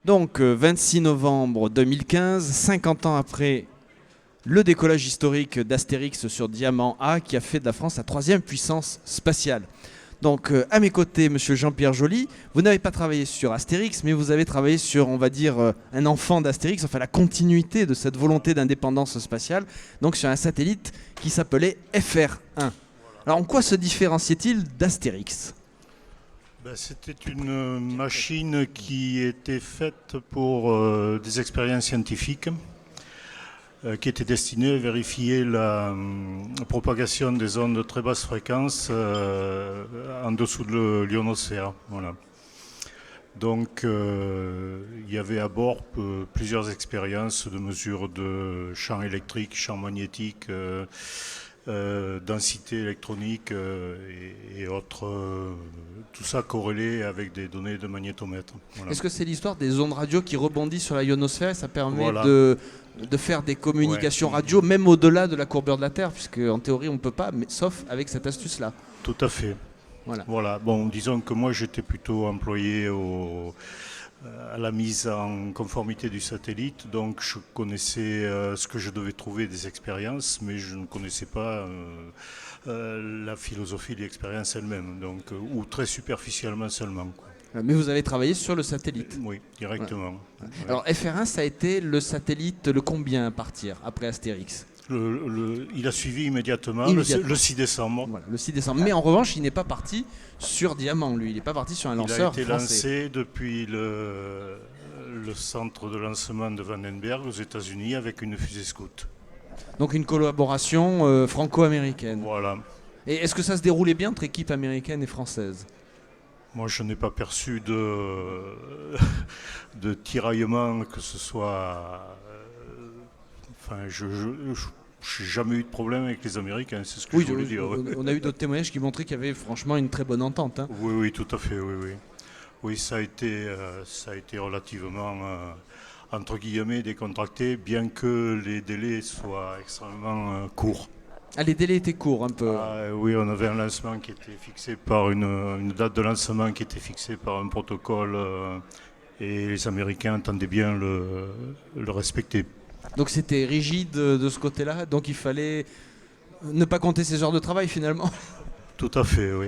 Donc, 26 novembre 2015, 50 ans après le décollage historique d'Astérix sur Diamant A, qui a fait de la France la troisième puissance spatiale. Donc, à mes côtés, monsieur Jean-Pierre Joly, vous n'avez pas travaillé sur Astérix, mais vous avez travaillé sur, on va dire, un enfant d'Astérix, enfin la continuité de cette volonté d'indépendance spatiale, donc sur un satellite qui s'appelait FR1. Alors, en quoi se différenciait-il d'Astérix ? C'était une machine qui était faite pour des expériences scientifiques, qui était destinée à vérifier la propagation des ondes de très basse fréquence en dessous de l'ionosphère. Voilà. Donc il y avait à bord plusieurs expériences de mesure de champ électrique, champ magnétique, densité électronique et autres, tout ça corrélé avec des données de magnétomètre. Voilà. Est-ce que c'est l'histoire des ondes radio qui rebondissent sur la ionosphère et ça permet Voilà. de faire des communications radio même au-delà de la courbure de la Terre, puisque en théorie on ne peut pas, mais sauf avec cette astuce-là. Tout à fait. Voilà. Bon, disons que moi j'étais plutôt employé à la mise en conformité du satellite, donc je connaissais ce que je devais trouver des expériences, mais je ne connaissais pas la philosophie de l'expérience elle-même, donc, ou très superficiellement seulement, quoi. Mais vous avez travaillé sur le satellite. Oui, directement. Ouais. Alors FR1, ça a été le satellite le combien à partir après Astérix ? Il a suivi immédiatement. Le 6 décembre. Voilà, le 6 décembre. Mais en revanche, il n'est pas parti sur Diamant, lui. Il n'est pas parti sur un lanceur français. Il a été lancé depuis le centre de lancement de Vandenberg aux États-Unis avec une fusée Scout. Donc une collaboration franco-américaine. Voilà. Et est-ce que ça se déroulait bien entre équipes américaines et françaises ? Moi, je n'ai pas perçu de tiraillement, que ce soit... je n'ai jamais eu de problème avec les Américains, c'est ce que je voulais dire. On a eu d'autres témoignages qui montraient qu'il y avait franchement une très bonne entente. Hein. Oui, tout à fait, oui. Oui, ça a été relativement, entre guillemets, décontracté, bien que les délais soient extrêmement courts. Ah, les délais étaient courts un peu. Oui, on avait un lancement qui était fixé par une date de lancement qui était fixée par un protocole et les Américains entendaient bien le respecter. Donc c'était rigide de ce côté-là, donc il fallait ne pas compter ses heures de travail finalement. Tout à fait, oui.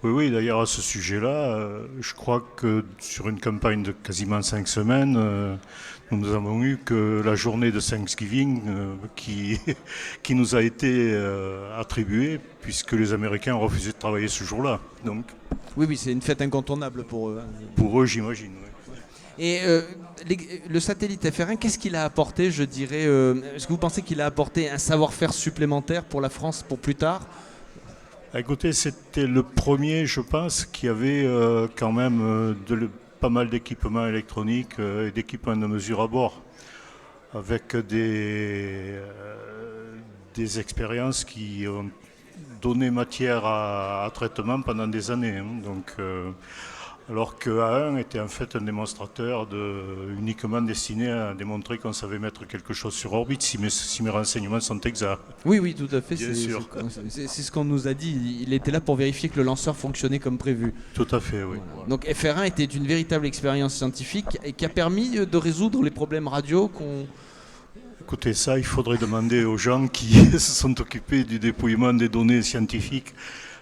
Oui, d'ailleurs à ce sujet-là, je crois que sur une campagne de quasiment 5 semaines, nous avons eu que la journée de Thanksgiving qui nous a été attribuée, puisque les Américains ont refusé de travailler ce jour-là. Donc, oui, c'est une fête incontournable pour eux. Pour eux, j'imagine, oui. Et le satellite FR1, qu'est-ce qu'il a apporté, je dirais est-ce que vous pensez qu'il a apporté un savoir-faire supplémentaire pour la France pour plus tard ? Écoutez, c'était le premier, je pense, qui avait quand même pas mal d'équipements électroniques et d'équipements de mesure à bord, avec des expériences qui ont donné matière à traitement pendant des années. Hein. Donc, alors que A1 était en fait un démonstrateur uniquement destiné à démontrer qu'on savait mettre quelque chose sur orbite, si mes renseignements sont exacts. Oui, tout à fait. Bien sûr. C'est ce qu'on nous a dit. Il était là pour vérifier que le lanceur fonctionnait comme prévu. Tout à fait, oui. Voilà. Donc FR1 était une véritable expérience scientifique et qui a permis de résoudre les problèmes radio qu'on... Écoutez, ça, il faudrait demander aux gens qui se sont occupés du dépouillement des données scientifiques.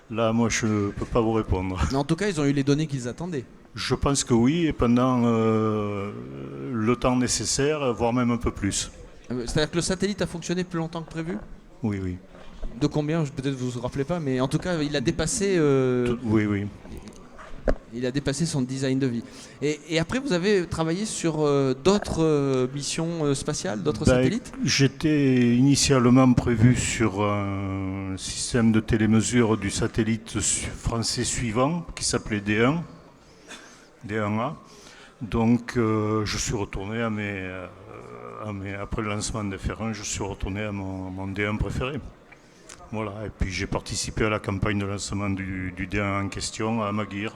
Là, moi, je ne peux pas vous répondre. Mais en tout cas, ils ont eu les données qu'ils attendaient. Je pense que oui, et pendant le temps nécessaire, voire même un peu plus. C'est-à-dire que le satellite a fonctionné plus longtemps que prévu ? Oui. De combien ? Peut-être vous ne vous rappelez pas, mais en tout cas, il a dépassé... Oui. Il a dépassé son design de vie. Et après, vous avez travaillé sur d'autres missions spatiales, d'autres satellites ? J'étais initialement prévu sur un système de télémesure du satellite français suivant, qui s'appelait D1, D1A. Donc, je suis retourné après le lancement de FR1, je suis retourné à mon D1 préféré. Voilà, et puis j'ai participé à la campagne de lancement du D1 en question à Maguire.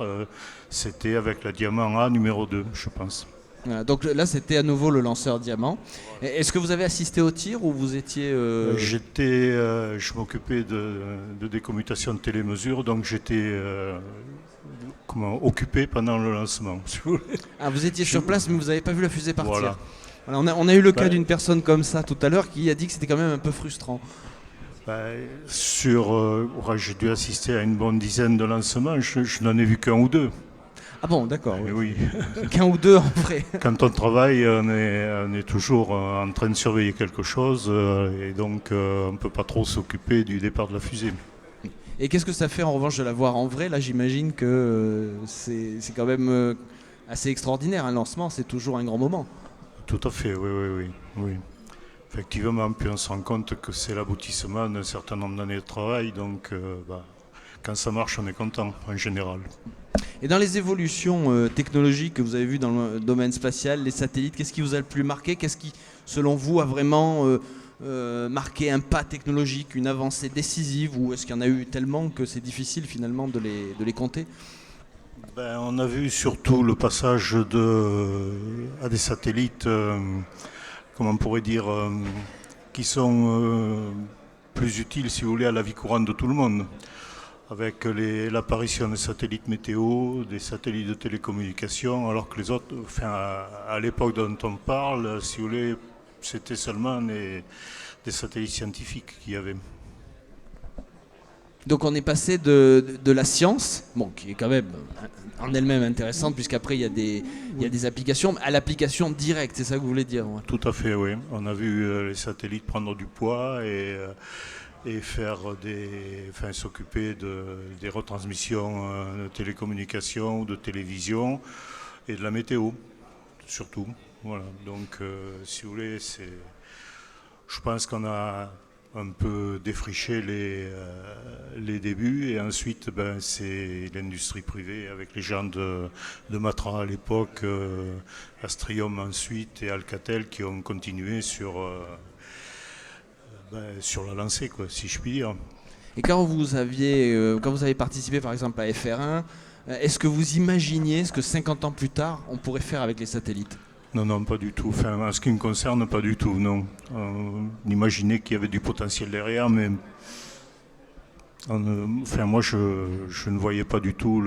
C'était avec la Diamant A numéro 2, je pense. Voilà, donc là, c'était à nouveau le lanceur Diamant. Est-ce que vous avez assisté au tir ou vous étiez... Je m'occupais de décommutation de télémesure, donc j'étais occupé pendant le lancement. Si vous voulez. Ah, vous étiez sur place, mais vous n'avez pas vu la fusée partir. Voilà. Voilà, on a eu le cas d'une personne comme ça tout à l'heure qui a dit que c'était quand même un peu frustrant. J'ai dû assister à une bonne dizaine de lancements, je n'en ai vu qu'un ou deux. Ah bon, d'accord. Oui. Qu'un ou deux en vrai. Quand on travaille, on est toujours en train de surveiller quelque chose et donc on ne peut pas trop s'occuper du départ de la fusée. Et qu'est-ce que ça fait en revanche de la voir en vrai? Là, j'imagine que c'est quand même assez extraordinaire. Un lancement, c'est toujours un grand moment. Tout à fait, oui. Effectivement, puis on se rend compte que c'est l'aboutissement d'un certain nombre d'années de travail, donc quand ça marche, on est content en général. Et dans les évolutions technologiques que vous avez vues dans le domaine spatial, les satellites, qu'est-ce qui vous a le plus marqué? Qu'est-ce qui, selon vous, a vraiment marqué un pas technologique, une avancée décisive, ou est-ce qu'il y en a eu tellement que c'est difficile finalement de les compter? On a vu surtout le passage à des satellites, comment on pourrait dire, qui sont plus utiles, si vous voulez, à la vie courante de tout le monde. Avec l'apparition des satellites météo, des satellites de télécommunication, alors que les autres, à l'époque dont on parle, si vous voulez, c'était seulement des satellites scientifiques qu'il y avait. Donc on est passé de la science, qui est quand même en elle-même intéressante, puisqu'après il y a des applications, à l'application directe, c'est ça que vous voulez dire? Ouais. Tout à fait, oui. On a vu les satellites prendre du poids et faire s'occuper des retransmissions de télécommunications ou de télévision et de la météo, surtout. Voilà. Donc, si vous voulez, je pense qu'on a un peu défriché les débuts et ensuite c'est l'industrie privée avec les gens de Matra à l'époque, Astrium ensuite et Alcatel qui ont continué sur la lancée, quoi, si je puis dire. Et quand vous avez participé par exemple à FR1, est-ce que vous imaginiez ce que 50 ans plus tard on pourrait faire avec les satellites? Non, pas du tout. Enfin, en ce qui me concerne, pas du tout, non. On imaginait qu'il y avait du potentiel derrière, mais moi, je ne voyais pas du tout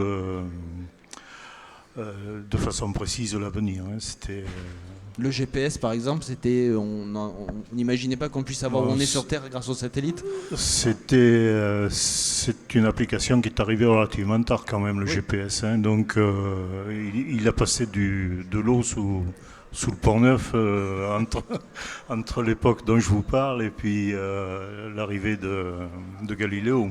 de façon précise l'avenir. Hein. C'était... Le GPS, par exemple, on n'imaginait pas qu'on puisse savoir où on est sur Terre grâce aux satellites. C'est une application qui est arrivée relativement tard quand même, le GPS. Hein. Donc, il a passé de l'eau sous le Pont-Neuf entre l'époque dont je vous parle et puis l'arrivée de Galiléo.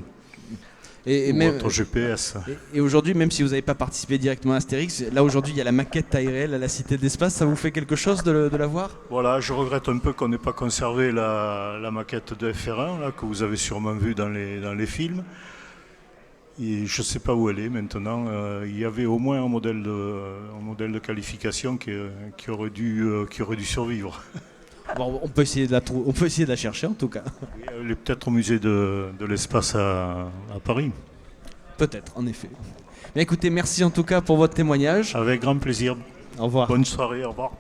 Et même, votre GPS. Et aujourd'hui, même si vous n'avez pas participé directement à Astérix, là aujourd'hui il y a la maquette taille réelle à la Cité de l'Espace, ça vous fait quelque chose de la voir? Voilà, je regrette un peu qu'on n'ait pas conservé la maquette de FR1 là, que vous avez sûrement vue dans les films. Et je ne sais pas où elle est maintenant. Il y avait au moins un modèle de qualification qui aurait dû survivre. Bon, on peut essayer de la chercher en tout cas. Oui, elle est peut-être au musée de l'espace à Paris. Peut-être, en effet. Mais écoutez, merci en tout cas pour votre témoignage. Avec grand plaisir. Au revoir. Bonne soirée, au revoir.